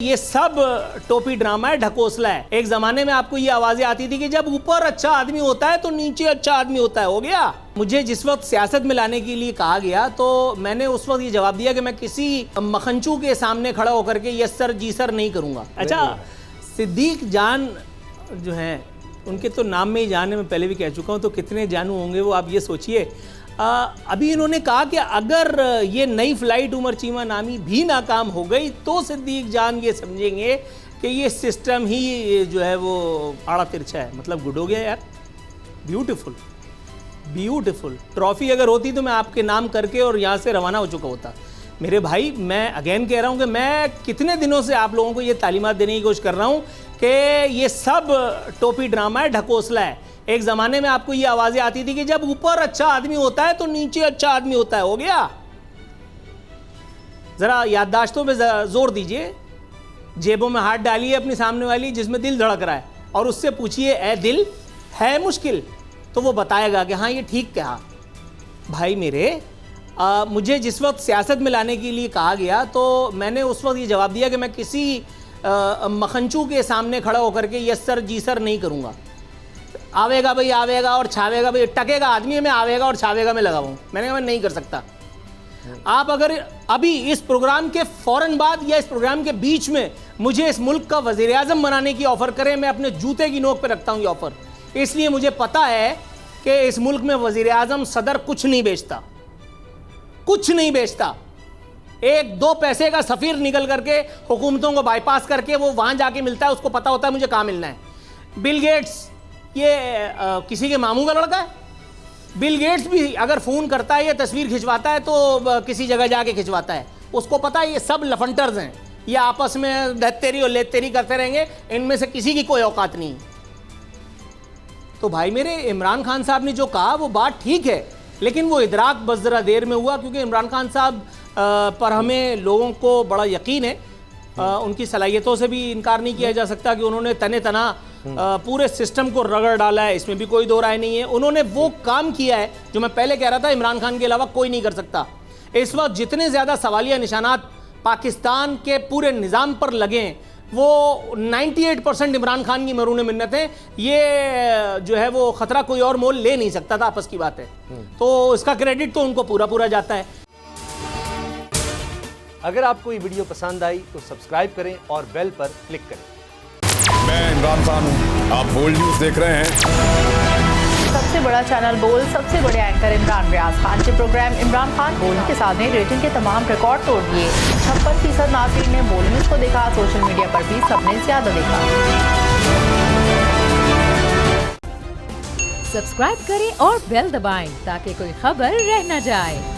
ये सब टोपी ड्रामा है, ढकोसला है। एक जमाने में आपको ये आवाजें आती थी कि जब ऊपर अच्छा आदमी होता है तो नीचे अच्छा आदमी होता है। हो गया। मुझे जिस वक्त सियासत में लाने के लिए कहा गया तो मैंने उस वक्त ये जवाब दिया कि मैं किसी मखनचू के सामने खड़ा होकर के यस सर जी सर नहीं करूंगा। अच्छा, सिद्दीक जान जो हैं उनके तो नाम में ही जान है, मैं पहले भी कह चुका हूँ, तो कितने जानू होंगे वो आप ये सोचिए। अभी इन्होंने कहा कि अगर ये नई फ्लाइट उमर चीमा नामी भी नाकाम हो गई तो सिद्दीक जान ये समझेंगे कि ये सिस्टम ही जो है वो आड़ा तिरछा है। मतलब गुड हो गया यार, ब्यूटीफुल ब्यूटीफुल। ट्रॉफी अगर होती तो मैं आपके नाम करके और यहाँ से रवाना हो चुका होता। मेरे भाई, मैं अगेन कह रहा हूँ कि मैं कितने दिनों से आप लोगों को ये तालीमात देने की कोशिश कर रहा हूँ कि ये सब टोपी ड्रामा है, ढकोसला है। एक ज़माने में आपको ये आवाज़ें आती थी कि जब ऊपर अच्छा आदमी होता है तो नीचे अच्छा आदमी होता है। हो गया। ज़रा याददाश्तों पे जोर दीजिए, जेबों में हाथ डालिए अपनी सामने वाली जिसमें दिल धड़क रहा है और उससे पूछिए, ए दिल है मुश्किल? तो वो बताएगा कि हाँ ये ठीक कहा। भाई मेरे, मुझे जिस वक्त सियासत में लाने के लिए कहा गया तो मैंने उस वक्त ये जवाब दिया कि मैं किसी मखनचू के सामने खड़ा होकर के यस सर जी सर नहीं करूँगा। आवेगा भाई आवेगा और छावेगा भाई, टकेगा आदमी में, आवेगा और छावेगा में लगा हूँ। मैंने कहा मैं नहीं कर सकता। आप अगर अभी इस प्रोग्राम के फौरन बाद या इस प्रोग्राम के बीच में मुझे इस मुल्क का वज़ीर आज़म बनाने की ऑफ़र करें, मैं अपने जूते की नोक पे रखता हूँ ये ऑफ़र। इसलिए मुझे पता है कि इस मुल्क में वज़ीर आज़म सदर कुछ नहीं बेचता, कुछ नहीं बेचता। एक दो पैसे का सफ़ीर निकल करके हुकूमतों को बाईपास करके वो वहाँ जाके मिलता है, उसको पता होता है मुझे कहाँ मिलना है। बिल गेट्स ये किसी के मामू का लड़का है। बिल गेट्स भी अगर फ़ोन करता है या तस्वीर खिंचवाता है तो किसी जगह जाके खिंचवाता है। उसको पता है ये सब लफंटर्स हैं, ये आपस में धत्तेरी और लेत्तेरी करते रहेंगे, इनमें से किसी की कोई औकात नहीं। तो भाई मेरे, इमरान खान साहब ने जो कहा वो बात ठीक है, लेकिन वो इदराक बस ज़रा देर में हुआ, क्योंकि इमरान खान साहब पर हमें लोगों को बड़ा यकीन है। उनकी सलाहियतों से भी इनकार नहीं किया जा सकता कि उन्होंने तने तना पूरे सिस्टम को रगड़ डाला है, इसमें भी कोई दो राय नहीं है। उन्होंने वो काम किया है जो मैं पहले कह रहा था इमरान खान के अलावा कोई नहीं कर सकता। इस वक्त जितने ज़्यादा सवालिया निशानात पाकिस्तान के पूरे निज़ाम पर लगे वो 98% इमरान खान की मरून मिन्नत है। ये जो है वो ख़तरा कोई और मोल ले नहीं सकता था, आपस की बात है। तो इसका क्रेडिट तो उनको पूरा पूरा जाता है। अगर आपको ये वीडियो पसंद आई तो सब्सक्राइब करें और बेल पर क्लिक करें। मैं इमरान खान हूँ, आप बोल्ड न्यूज़ देख रहे हैं। सबसे बड़ा चैनल बोल, सबसे बड़े एंकर इमरान रियाज खान के प्रोग्राम इमरान खान बोल के साथ ने रेटिंग के तमाम रिकॉर्ड तोड़ दिए। 56% नाज़रीन ने बोल न्यूज़ को देखा, सोशल मीडिया पर भी सबने ज्यादा देखा। सब्सक्राइब करें और बेल दबाएं ताकि कोई खबर रह न जाए।